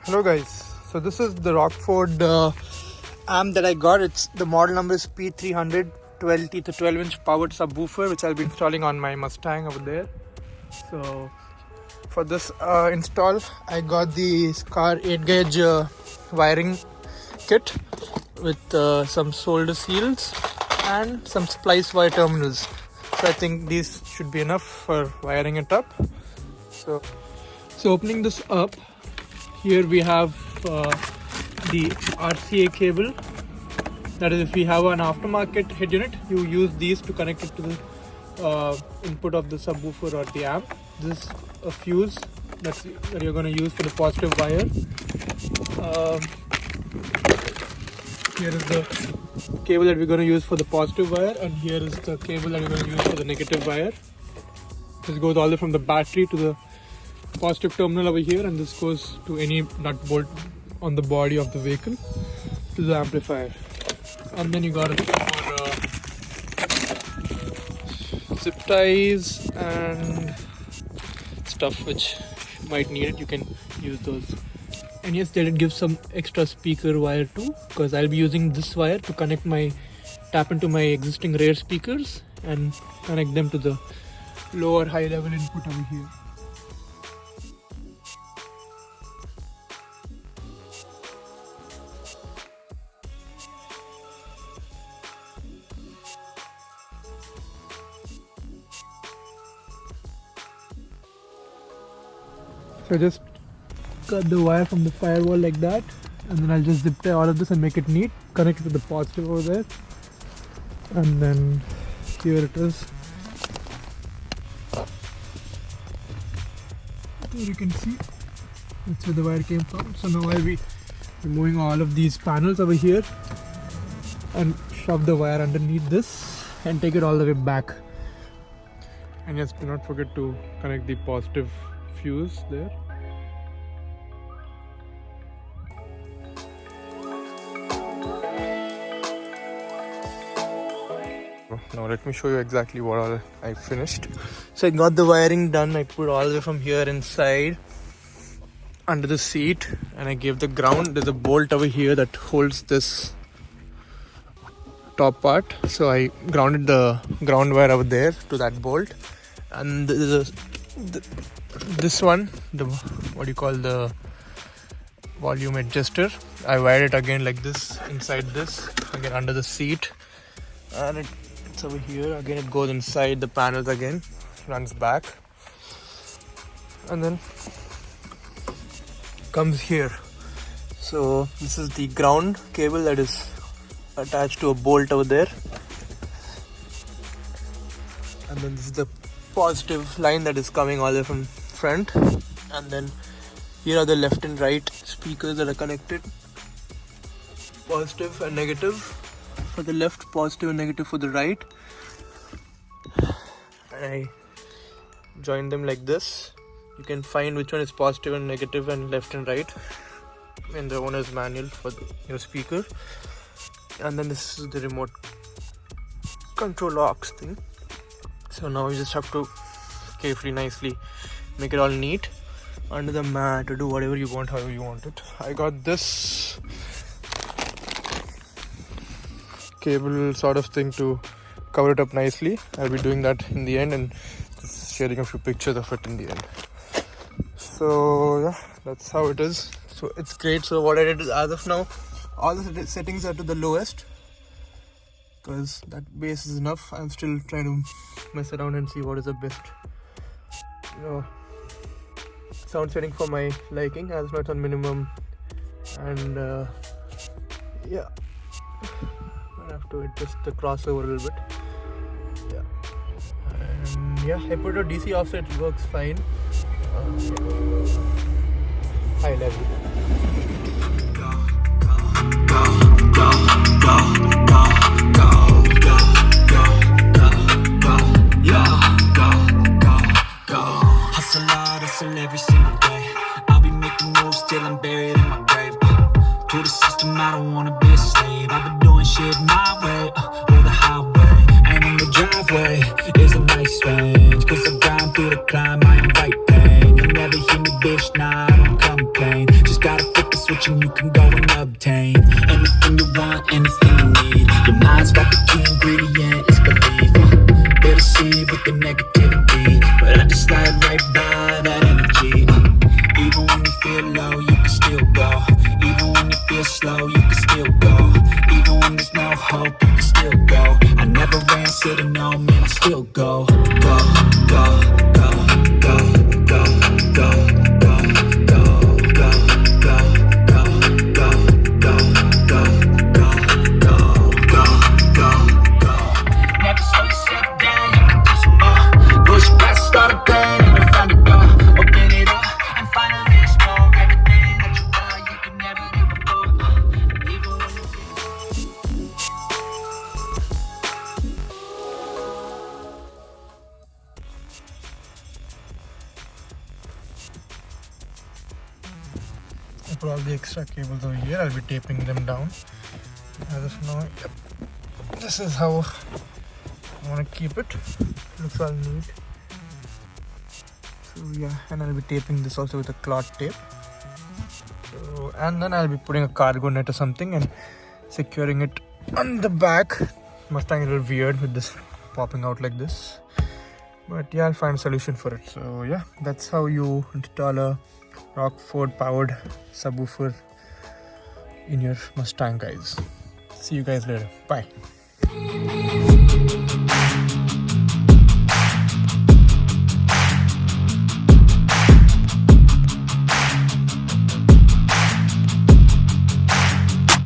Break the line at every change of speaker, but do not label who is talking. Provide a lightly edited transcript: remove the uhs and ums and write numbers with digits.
Hello guys, so this is the Rockford amp that I got. The model number is P300-12T, the 12-inch powered subwoofer, which I'll be installing on my Mustang over there. So for this install, I got the Scar 8-gauge wiring kit with some solder seals and some splice wire terminals. So I think these should be enough for wiring it up. So opening this up, here we have the RCA cable. That is, if we have an aftermarket head unit, you use these to connect it to the input of the subwoofer or the amp. This is a fuse that you're going to use for the positive wire. Here is the cable that we're going to use for the positive wire, and here is the cable that we're going to use for the negative wire. This goes all the way from the battery to the positive terminal over here, and this goes to any nut bolt on the body of the vehicle to the amplifier. And then you got a few more zip ties and stuff which you might need it. You can use those. And yes, they did give some extra speaker wire too, because I'll be using this wire to tap into my existing rear speakers and connect them to the lower high level input over here. So I just cut the wire from the firewall like that, and then I'll just zip tie all of this and make it neat, connect it to the positive over there, and then here it is. Here you can see that's where the wire came from. So now I'll be removing all of these panels over here and shove the wire underneath this and take it all the way back. And yes, do not forget to connect the positive fuse there. Now let me show you exactly what all I finished. So I got the wiring done. I put all the way from here inside under the seat, and I gave the ground. There's a bolt over here that holds this top part, so I grounded the ground wire over there to that bolt. And this one, the volume adjuster, I wired it again like this inside this, again under the seat, and it's over here. Again it goes inside the panels, again runs back, and then comes here. So this is the ground cable that is attached to a bolt over there, and then this is the positive line that is coming all the way from front, and then here are the left and right speakers that are connected, positive and negative for the left, positive and negative for the right. And I join them like this. You can find which one is positive and negative and left and right in the owner's manual for your speaker. And then this is the remote control aux thing. So now you just have to carefully, nicely make it all neat under the mat to do whatever you want, however you want it. I got this cable sort of thing to cover it up nicely. I'll be doing that in the end and just sharing a few pictures of it in the end. So yeah, that's how it is. So it's great. So what I did is, as of now, all the settings are to the lowest, because that base is enough. I'm still trying to mess around and see what is the best sound setting for my liking. As not on minimum, and yeah, I have to adjust the crossover a little bit. Yeah, and yeah, I put a DC offset, it works fine. High level.
Hustle every single day. I'll be making moves till I'm buried in my grave. To the system, I don't wanna be a slave. I've been doing shit my way, or the highway. And in the driveway is a nice range, 'cause I grind through the climb, I invite pain. You'll never hear me, bitch, nah, I don't complain. Just gotta searching, you can go and obtain anything you want, anything you need. Your mind's got the key ingredient, it's belief. They'll deceive with the negativity, but I just slide right by that energy. Even when you feel low, you can still go. Even when you feel slow, you can still go. Even when there's no hope, you can still go. I never answer to no, man, I still go. Go, go, go, go, go, go, go, go, go, go, go, go, go, go, go, go, go, go. Never slow yourself down, you can do some more. Push past, start a pain, and find a door. Open it up and finally explore everything that you are. You can never do before. Even when you
I put all the extra cables over here. I'll be taping them down. As of now, yep. This is how I want to keep it. Looks all neat. So yeah, and I'll be taping this also with a cloth tape. So, and then I'll be putting a cargo net or something and securing it on the back. Mustang is a little weird with this popping out like this, but yeah, I'll find a solution for it. So yeah, that's how you install a Rockford powered subwoofer in your Mustang, guys. See you guys later. Bye.